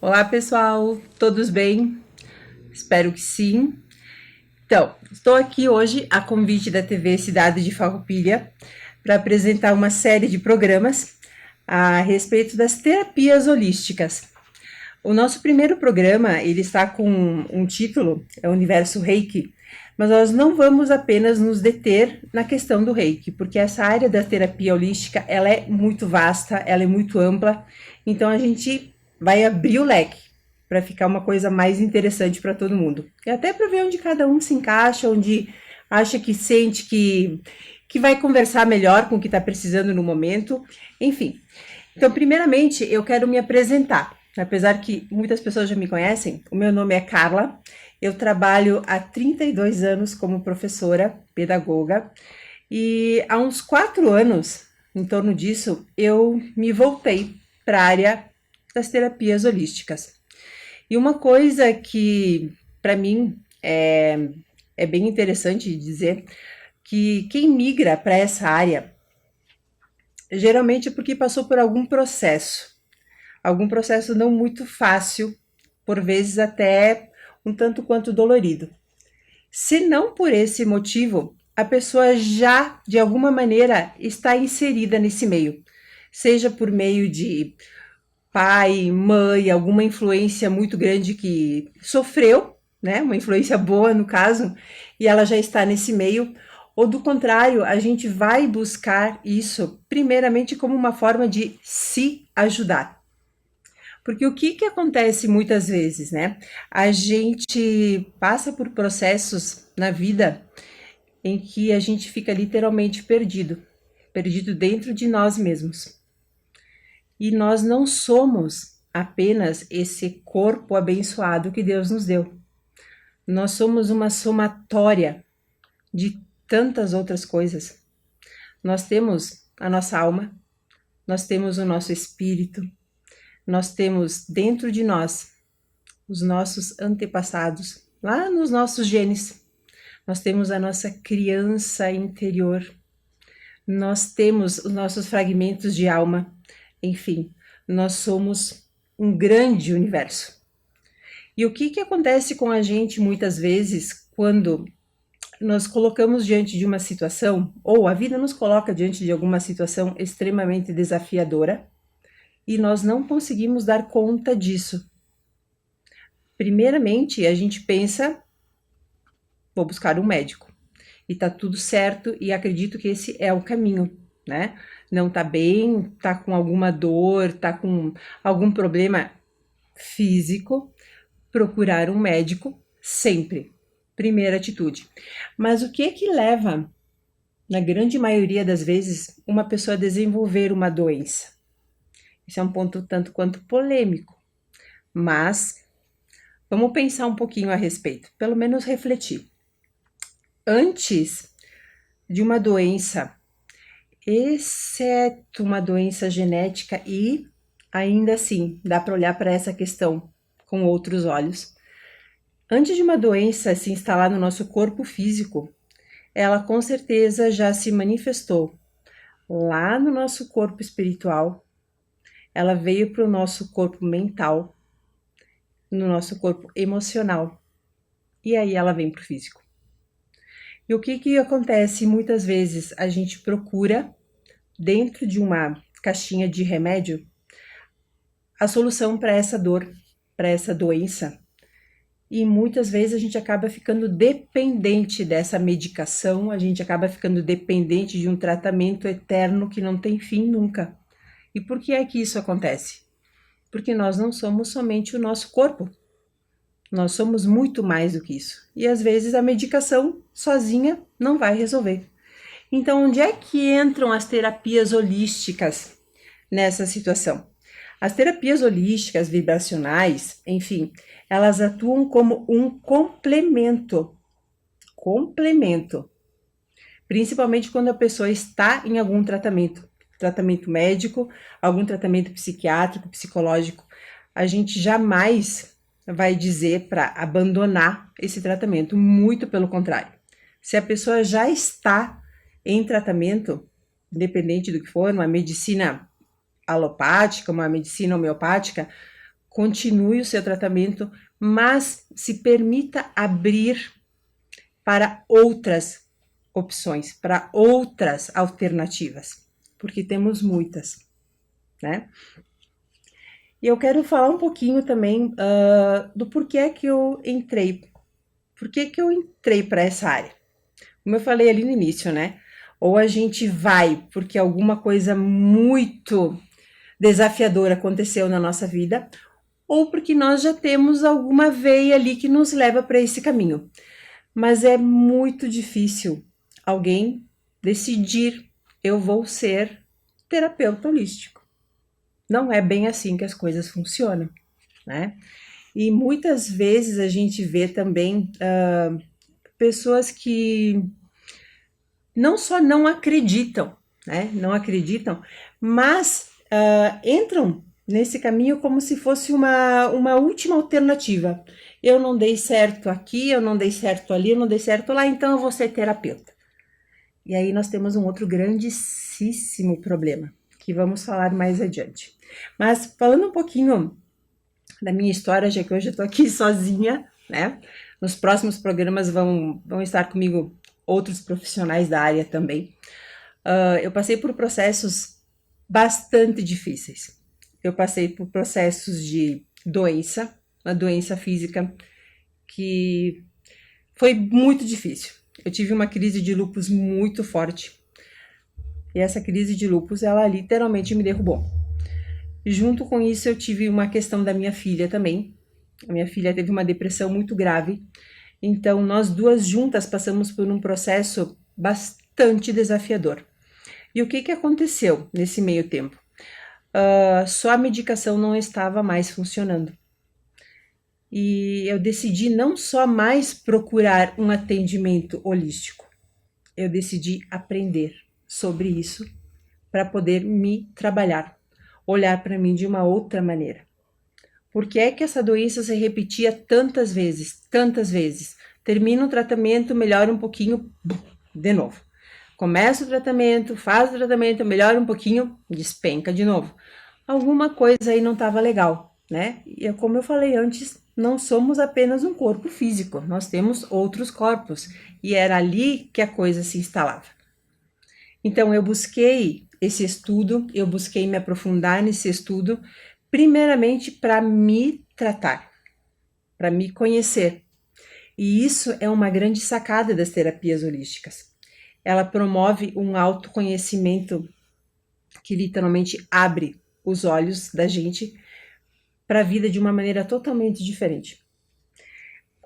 Olá, pessoal, todos bem? Espero que sim. Então, estou aqui hoje a convite da TV Cidade de Farroupilha para apresentar uma série de programas a respeito das terapias holísticas. O nosso primeiro programa, ele está com um título, é o Universo Reiki, mas nós não vamos apenas nos deter na questão do Reiki, porque essa área da terapia holística, ela é muito vasta, ela é muito ampla, então a gente vai abrir o leque para ficar uma coisa mais interessante para todo mundo. E até para ver onde cada um se encaixa, onde acha que sente que vai conversar melhor com o que está precisando no momento, enfim. Então, primeiramente, eu quero me apresentar. Apesar que muitas pessoas já me conhecem, o meu nome é Carla, eu trabalho há 32 anos como professora, pedagoga, e há uns 4 anos, em torno disso, eu me voltei para a área das terapias holísticas. E uma coisa que, para mim, é bem interessante dizer, que quem migra para essa área, geralmente é porque passou por algum processo não muito fácil, por vezes até um tanto quanto dolorido. Se não por esse motivo, a pessoa já, de alguma maneira, está inserida nesse meio, seja por meio de pai, mãe, alguma influência muito grande que sofreu, né? Uma influência boa no caso, e ela já está nesse meio, ou do contrário, a gente vai buscar isso primeiramente como uma forma de se ajudar. Porque o que acontece muitas vezes, né? A gente passa por processos na vida em que a gente fica literalmente perdido, perdido dentro de nós mesmos. E nós não somos apenas esse corpo abençoado que Deus nos deu. Nós somos uma somatória de tantas outras coisas. Nós temos a nossa alma, nós temos o nosso espírito, nós temos dentro de nós os nossos antepassados, lá nos nossos genes. Nós temos a nossa criança interior, nós temos os nossos fragmentos de alma, enfim, nós somos um grande universo. E o que acontece com a gente muitas vezes quando nós colocamos diante de uma situação, ou a vida nos coloca diante de alguma situação extremamente desafiadora, e nós não conseguimos dar conta disso. Primeiramente, a gente pensa, vou buscar um médico. E tá tudo certo, e acredito que esse é o caminho, né? Não tá bem, tá com alguma dor, tá com algum problema físico, procurar um médico sempre. Primeira atitude. Mas o que leva, na grande maioria das vezes, uma pessoa a desenvolver uma doença? Esse é um ponto tanto quanto polêmico, mas vamos pensar um pouquinho a respeito, pelo menos refletir. Antes de uma doença, exceto uma doença genética, e ainda assim dá para olhar para essa questão com outros olhos. Antes de uma doença se instalar no nosso corpo físico, ela com certeza já se manifestou lá no nosso corpo espiritual, ela veio para o nosso corpo mental, no nosso corpo emocional, e aí ela vem para o físico. E o que acontece? Muitas vezes a gente procura, dentro de uma caixinha de remédio, a solução para essa dor, para essa doença. E muitas vezes a gente acaba ficando dependente dessa medicação, a gente acaba ficando dependente de um tratamento eterno que não tem fim nunca. E por que é que isso acontece? Porque nós não somos somente o nosso corpo. Nós somos muito mais do que isso. E às vezes a medicação sozinha não vai resolver. Então, onde é que entram as terapias holísticas nessa situação? As terapias holísticas, vibracionais, enfim, elas atuam como um complemento, principalmente quando a pessoa está em algum tratamento médico, algum tratamento psiquiátrico, psicológico. A gente jamais vai dizer para abandonar esse tratamento, muito pelo contrário. Se a pessoa já está em tratamento, independente do que for, uma medicina alopática, uma medicina homeopática, continue o seu tratamento, mas se permita abrir para outras opções, para outras alternativas, porque temos muitas, né? E eu quero falar um pouquinho também do porquê que eu entrei. Por que eu entrei para essa área? Como eu falei ali no início, né? Ou a gente vai porque alguma coisa muito desafiadora aconteceu na nossa vida, ou porque nós já temos alguma veia ali que nos leva para esse caminho. Mas é muito difícil alguém decidir: eu vou ser terapeuta holístico. Não é bem assim que as coisas funcionam, né? E muitas vezes a gente vê também pessoas que não só não acreditam, né? Não acreditam, mas entram nesse caminho como se fosse uma última alternativa. Eu não dei certo aqui, eu não dei certo ali, eu não dei certo lá, então eu vou ser terapeuta. E aí nós temos um outro grandíssimo problema, que vamos falar mais adiante. Mas falando um pouquinho da minha história, já que hoje eu tô aqui sozinha, né? Nos próximos programas vão estar comigo outros profissionais da área também. Eu passei por processos bastante difíceis. Eu passei por processos de doença, uma doença física que foi muito difícil. Eu tive uma crise de lúpus muito forte. E essa crise de lúpus, ela literalmente me derrubou. Junto com isso, eu tive uma questão da minha filha também. A minha filha teve uma depressão muito grave. Então, nós duas juntas passamos por um processo bastante desafiador. E o que aconteceu nesse meio tempo? Só a medicação não estava mais funcionando. E eu decidi não só mais procurar um atendimento holístico, eu decidi aprender sobre isso para poder me trabalhar, olhar para mim de uma outra maneira. Por que é que essa doença se repetia tantas vezes, tantas vezes? Termina o tratamento, melhora um pouquinho, de novo. Começa o tratamento, faz o tratamento, melhora um pouquinho, despenca de novo. Alguma coisa aí não estava legal, né? E como eu falei antes, não somos apenas um corpo físico, nós temos outros corpos. E era ali que a coisa se instalava. Então eu busquei esse estudo, eu busquei me aprofundar nesse estudo, primeiramente para me tratar, para me conhecer. E isso é uma grande sacada das terapias holísticas. Ela promove um autoconhecimento que literalmente abre os olhos da gente para a vida de uma maneira totalmente diferente.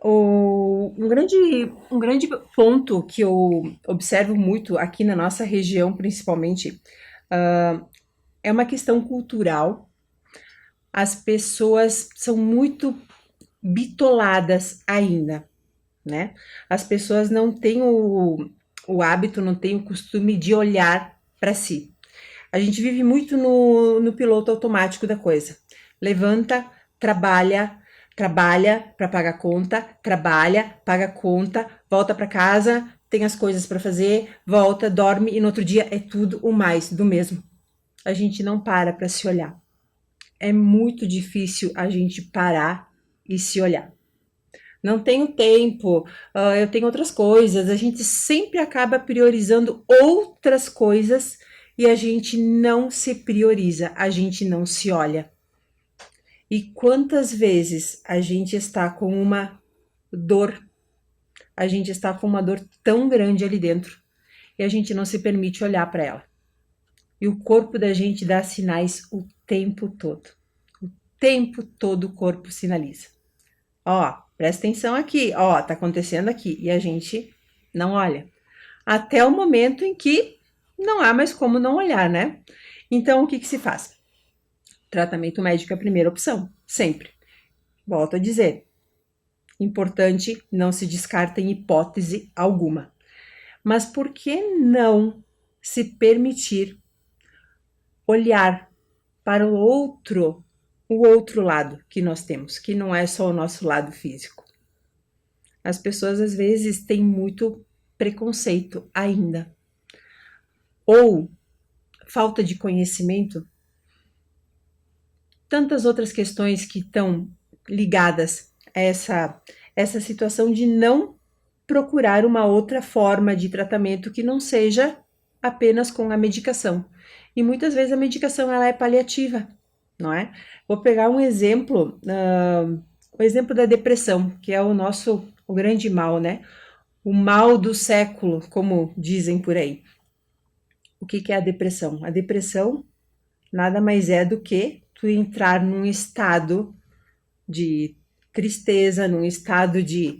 Um grande ponto que eu observo muito aqui na nossa região, principalmente, é uma questão cultural. As pessoas são muito bitoladas ainda, né? As pessoas não têm o hábito, não têm o costume de olhar para si. A gente vive muito no piloto automático da coisa. Levanta, trabalha para pagar conta, trabalha, paga conta, volta para casa, tem as coisas para fazer, volta, dorme e no outro dia é tudo o mais do mesmo. A gente não para se olhar. É muito difícil a gente parar e se olhar. Não tenho tempo, eu tenho outras coisas. A gente sempre acaba priorizando outras coisas e a gente não se prioriza, a gente não se olha. E quantas vezes a gente está com uma dor, a gente está com uma dor tão grande ali dentro e a gente não se permite olhar para ela. E o corpo da gente dá sinais o tempo todo. O tempo todo o corpo sinaliza. Ó, presta atenção aqui, ó, tá acontecendo aqui. E a gente não olha. Até o momento em que não há mais como não olhar, né? Então, o que se faz? Tratamento médico é a primeira opção, sempre. Volto a dizer, importante, não se descarta em hipótese alguma. Mas por que não se permitir olhar para o outro lado que nós temos, que não é só o nosso lado físico? As pessoas às vezes têm muito preconceito ainda, ou falta de conhecimento tantas outras questões que estão ligadas a essa situação de não procurar uma outra forma de tratamento que não seja apenas com a medicação. E muitas vezes a medicação ela é paliativa, não é? Vou pegar um exemplo, o exemplo da depressão, que é o grande mal, né? O mal do século, como dizem por aí. O que é a depressão? A depressão nada mais é do que tu entrar num estado de tristeza, num estado de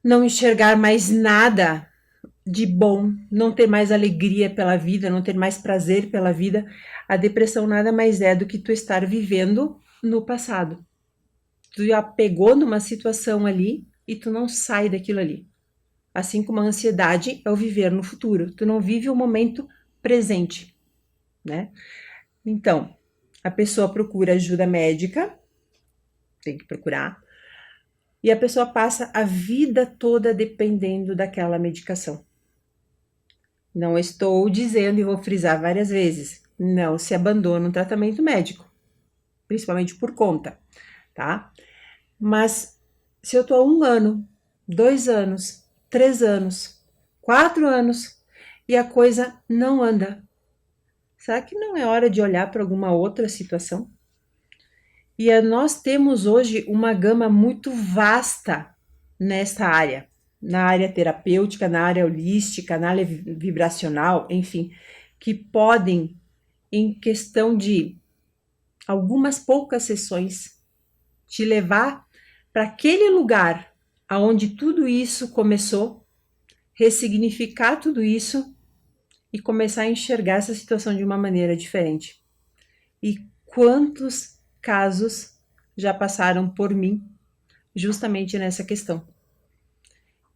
não enxergar mais nada de bom, não ter mais alegria pela vida, não ter mais prazer pela vida. A depressão nada mais é do que tu estar vivendo no passado. Tu já pegou numa situação ali e tu não sai daquilo ali. Assim como a ansiedade é o viver no futuro. Tu não vive o momento presente, né? Então, a pessoa procura ajuda médica, tem que procurar, e a pessoa passa a vida toda dependendo daquela medicação. Não estou dizendo, e vou frisar várias vezes, não se abandona um tratamento médico, principalmente por conta, tá? Mas se eu tô há 1 ano, 2 anos, 3 anos, 4 anos e a coisa não anda, será que não é hora de olhar para alguma outra situação? E nós temos hoje uma gama muito vasta nessa área, na área terapêutica, na área holística, na área vibracional, enfim, que podem, em questão de algumas poucas sessões, te levar para aquele lugar aonde tudo isso começou, ressignificar tudo isso e começar a enxergar essa situação de uma maneira diferente. E quantos casos já passaram por mim justamente nessa questão.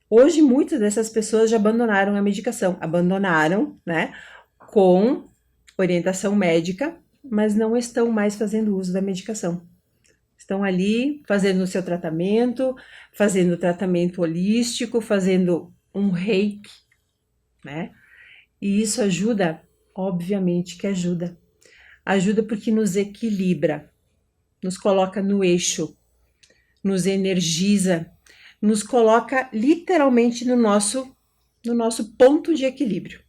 Hoje, muitas dessas pessoas já abandonaram a medicação, abandonaram, né, com orientação médica, mas não estão mais fazendo uso da medicação. Estão ali fazendo o seu tratamento, fazendo tratamento holístico, fazendo um reiki, né? E isso ajuda, obviamente que ajuda. Ajuda porque nos equilibra, nos coloca no eixo, nos energiza, nos coloca literalmente no nosso ponto de equilíbrio.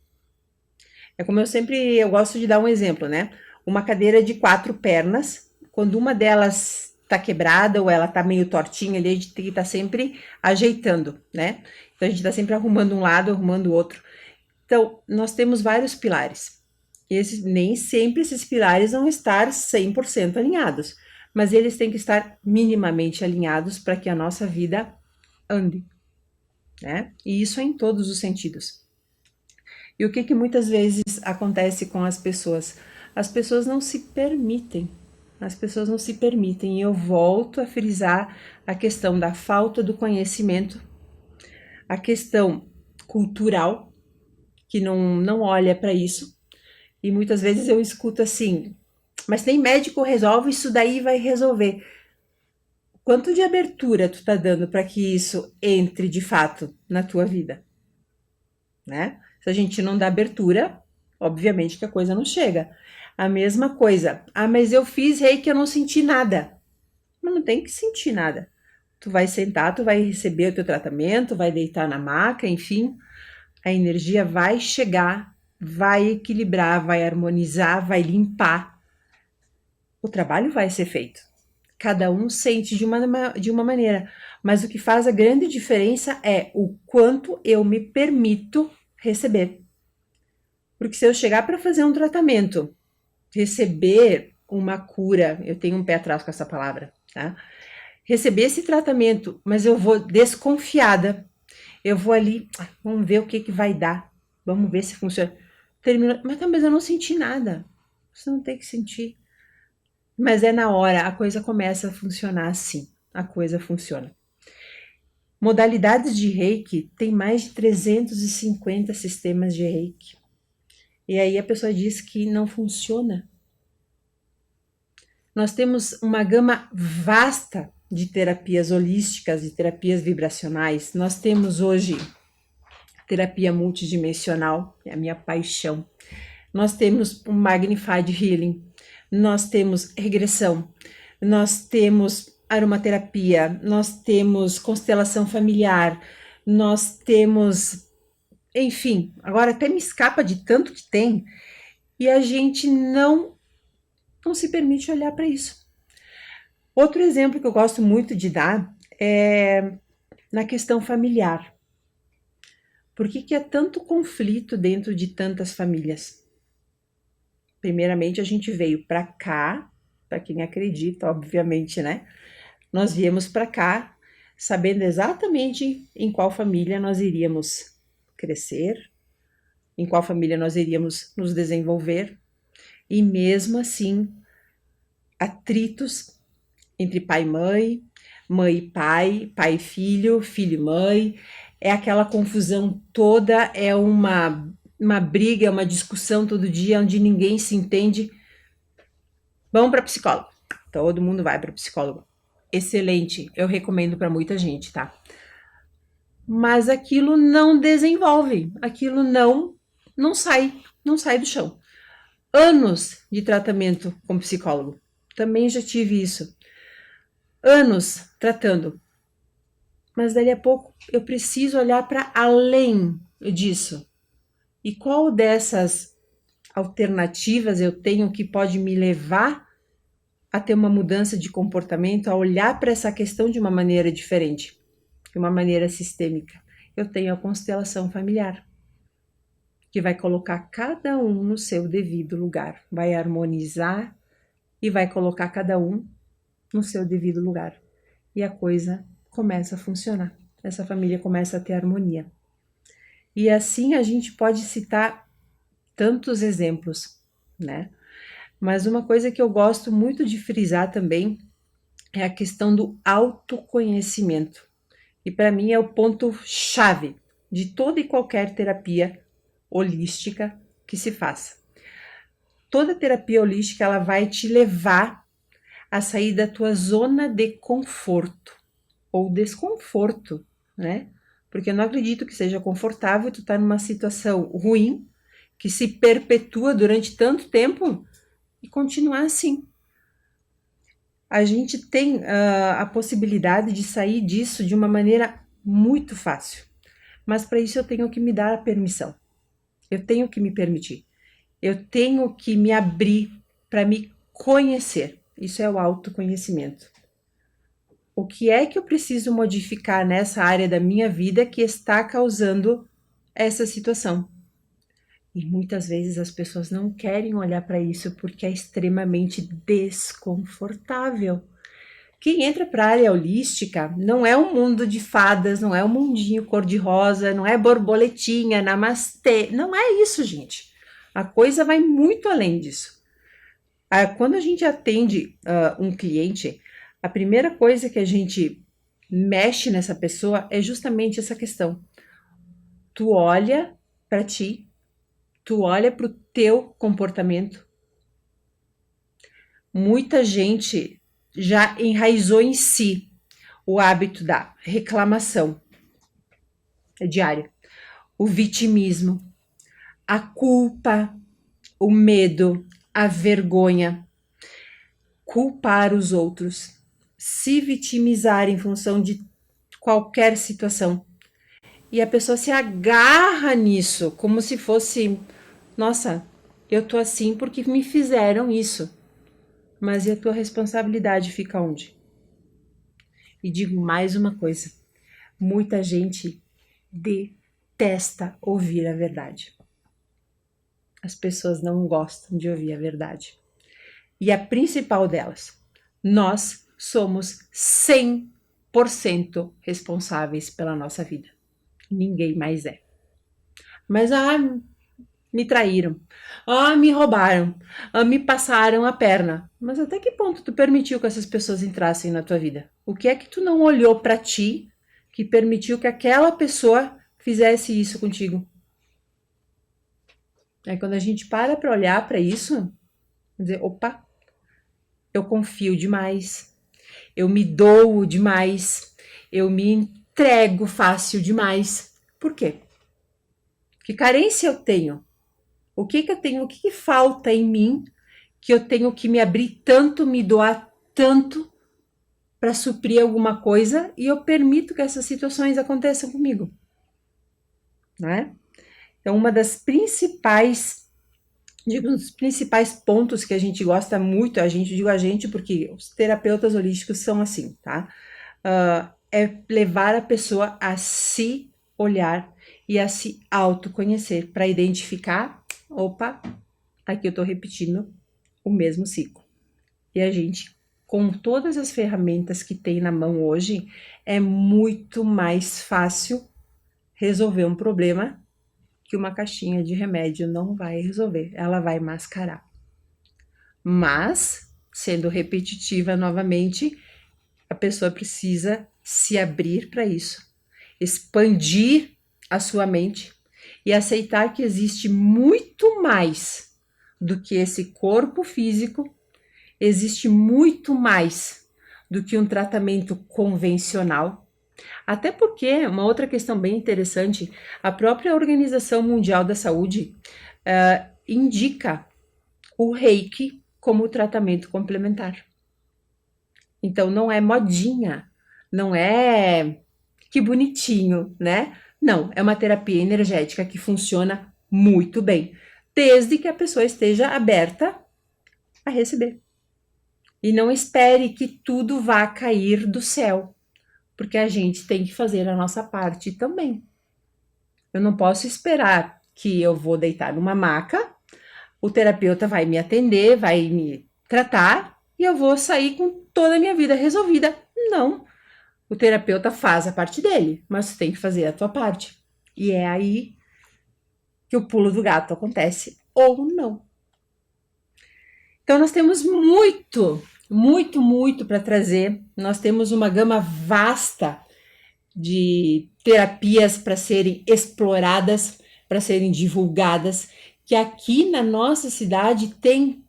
É como eu gosto de dar um exemplo, né? Uma cadeira de 4 pernas, quando uma delas tá quebrada ou ela tá meio tortinha ali, a gente tem que estar sempre ajeitando, né? Então a gente tá sempre arrumando um lado, arrumando o outro. Então, nós temos vários pilares. Nem sempre esses pilares vão estar 100% alinhados, mas eles têm que estar minimamente alinhados para que a nossa vida ande, né? E isso é em todos os sentidos. E o que muitas vezes acontece com as pessoas? As pessoas não se permitem. As pessoas não se permitem. E eu volto a frisar a questão da falta do conhecimento, a questão cultural, que não olha para isso. E muitas vezes eu escuto assim, mas nem médico resolve, isso daí vai resolver. Quanto de abertura tu tá dando para que isso entre de fato na tua vida, né? Se a gente não dá abertura, obviamente que a coisa não chega. A mesma coisa, mas eu fiz reiki, eu não senti nada. Mas não tem que sentir nada. Tu vai sentar, tu vai receber o teu tratamento, vai deitar na maca, enfim, a energia vai chegar, vai equilibrar, vai harmonizar, vai limpar. O trabalho vai ser feito. Cada um sente de uma maneira, mas o que faz a grande diferença é o quanto eu me permito receber. Porque se eu chegar para fazer um tratamento, receber uma cura, eu tenho um pé atrás com essa palavra, tá? Receber esse tratamento, mas eu vou desconfiada, eu vou ali, vamos ver o que vai dar, vamos ver se funciona. Termina, mas eu não senti nada. Você não tem que sentir. Mas é na hora, a coisa começa a funcionar assim. A coisa funciona. Modalidades de reiki, tem mais de 350 sistemas de reiki. E aí a pessoa diz que não funciona. Nós temos uma gama vasta de terapias holísticas e terapias vibracionais. Nós temos hoje terapia multidimensional, é a minha paixão. Nós temos o Magnified Healing. nós temos regressão, nós temos aromaterapia, nós temos constelação familiar, nós temos, enfim, agora até me escapa de tanto que tem, e a gente não se permite olhar para isso. Outro exemplo que eu gosto muito de dar é na questão familiar. Por que há tanto conflito dentro de tantas famílias? Primeiramente, a gente veio para cá, para quem acredita, obviamente, né? Nós viemos para cá sabendo exatamente em qual família nós iríamos crescer, em qual família nós iríamos nos desenvolver, e mesmo assim, atritos entre pai e mãe, mãe e pai, pai e filho, filho e mãe, é aquela confusão toda, é uma briga, uma discussão todo dia onde ninguém se entende. Vamos para psicólogo. Todo mundo vai para psicólogo. Excelente, eu recomendo para muita gente, tá? Mas aquilo não desenvolve, aquilo não sai do chão. Anos de tratamento com psicólogo. Também já tive isso. Anos tratando. Mas dali a pouco eu preciso olhar para além disso. E qual dessas alternativas eu tenho que pode me levar a ter uma mudança de comportamento, a olhar para essa questão de uma maneira diferente, de uma maneira sistêmica? Eu tenho a constelação familiar, que vai colocar cada um no seu devido lugar, vai harmonizar e vai colocar cada um no seu devido lugar. E a coisa começa a funcionar. Essa família começa a ter harmonia. E assim a gente pode citar tantos exemplos, né? Mas uma coisa que eu gosto muito de frisar também é a questão do autoconhecimento. E para mim é o ponto-chave de toda e qualquer terapia holística que se faça. Toda terapia holística ela vai te levar a sair da tua zona de conforto ou desconforto, né? Porque eu não acredito que seja confortável tu estar numa situação ruim que se perpetua durante tanto tempo e continuar assim. A gente tem a possibilidade de sair disso de uma maneira muito fácil, mas para isso eu tenho que me dar a permissão, eu tenho que me permitir, eu tenho que me abrir para me conhecer. Isso é o autoconhecimento. O que é que eu preciso modificar nessa área da minha vida que está causando essa situação? E muitas vezes as pessoas não querem olhar para isso porque é extremamente desconfortável. Quem entra para a área holística não é um mundo de fadas, não é um mundinho cor-de-rosa, não é borboletinha, namastê. Não é isso, gente. A coisa vai muito além disso. Quando a gente atende um cliente, a primeira coisa que a gente mexe nessa pessoa é justamente essa questão. Tu olha para ti, tu olha para o teu comportamento. Muita gente já enraizou em si o hábito da reclamação diária, o vitimismo, a culpa, o medo, a vergonha, culpar os outros, se vitimizar em função de qualquer situação. E a pessoa se agarra nisso, como se fosse, nossa, eu tô assim porque me fizeram isso. Mas e a tua responsabilidade fica onde? E digo mais uma coisa, muita gente detesta ouvir a verdade. As pessoas não gostam de ouvir a verdade. E a principal delas, nós somos 100% responsáveis pela nossa vida. Ninguém mais é. Mas, me traíram, me roubaram, me passaram a perna. Mas até que ponto tu permitiu que essas pessoas entrassem na tua vida? O que é que tu não olhou para ti que permitiu que aquela pessoa fizesse isso contigo? Aí quando a gente para olhar para isso, dizer, opa, eu confio demais, eu me dou demais, eu me entrego fácil demais. Por quê? Que carência eu tenho? O que eu tenho? O que falta em mim que eu tenho que me abrir tanto, me doar tanto para suprir alguma coisa e eu permito que essas situações aconteçam comigo, né? Então, uma das principais, um dos principais pontos que a gente gosta muito, digo a gente porque os terapeutas holísticos são assim, tá? É levar a pessoa a se olhar e a se autoconhecer para identificar, opa, aqui eu tô repetindo o mesmo ciclo. E a gente, com todas as ferramentas que tem na mão hoje, é muito mais fácil resolver um problema que uma caixinha de remédio não vai resolver, ela vai mascarar. Mas, sendo repetitiva novamente, a pessoa precisa se abrir para isso, expandir a sua mente e aceitar que existe muito mais do que esse corpo físico, existe muito mais do que um tratamento convencional. Até porque, uma outra questão bem interessante, a própria Organização Mundial da Saúde indica o Reiki como tratamento complementar. Então, não é modinha, não é que bonitinho, né? Não, é uma terapia energética que funciona muito bem, desde que a pessoa esteja aberta a receber. E não espere que tudo vá cair do céu, porque a gente tem que fazer a nossa parte também. Eu não posso esperar que eu vou deitar numa maca, o terapeuta vai me atender, vai me tratar e eu vou sair com toda a minha vida resolvida. Não. O terapeuta faz a parte dele, mas tu tem que fazer a tua parte. E é aí que o pulo do gato acontece ou não. Então nós temos muito para trazer. Nós temos uma gama vasta de terapias para serem exploradas, para serem divulgadas, que aqui na nossa cidade tem,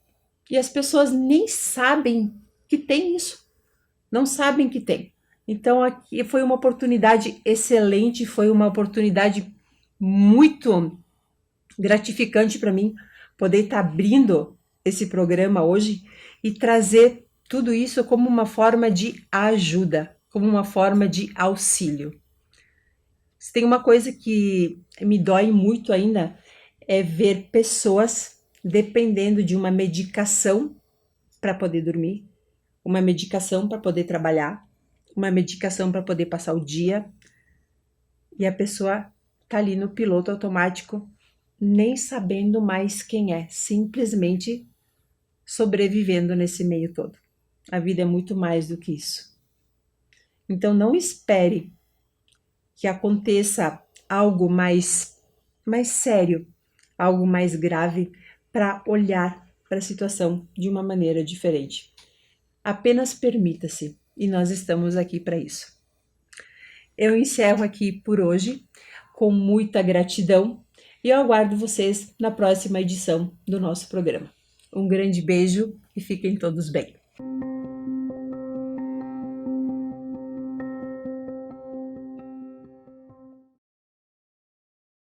e as pessoas nem sabem que tem isso, não sabem que tem. Então aqui foi uma oportunidade excelente, foi uma oportunidade muito gratificante para mim poder estar abrindo esse programa hoje e trazer tudo isso como uma forma de ajuda, como uma forma de auxílio. Se tem uma coisa que me dói muito ainda é ver pessoas dependendo de uma medicação para poder dormir, uma medicação para poder trabalhar, uma medicação para poder passar o dia e a pessoa tá ali no piloto automático, nem sabendo mais quem é, simplesmente sobrevivendo nesse meio todo. A vida é muito mais do que isso. Então não espere que aconteça algo mais sério, algo mais grave para olhar para a situação de uma maneira diferente. Apenas permita-se e nós estamos aqui para isso. Eu encerro aqui por hoje com muita gratidão e eu aguardo vocês na próxima edição do nosso programa. Um grande beijo e fiquem todos bem.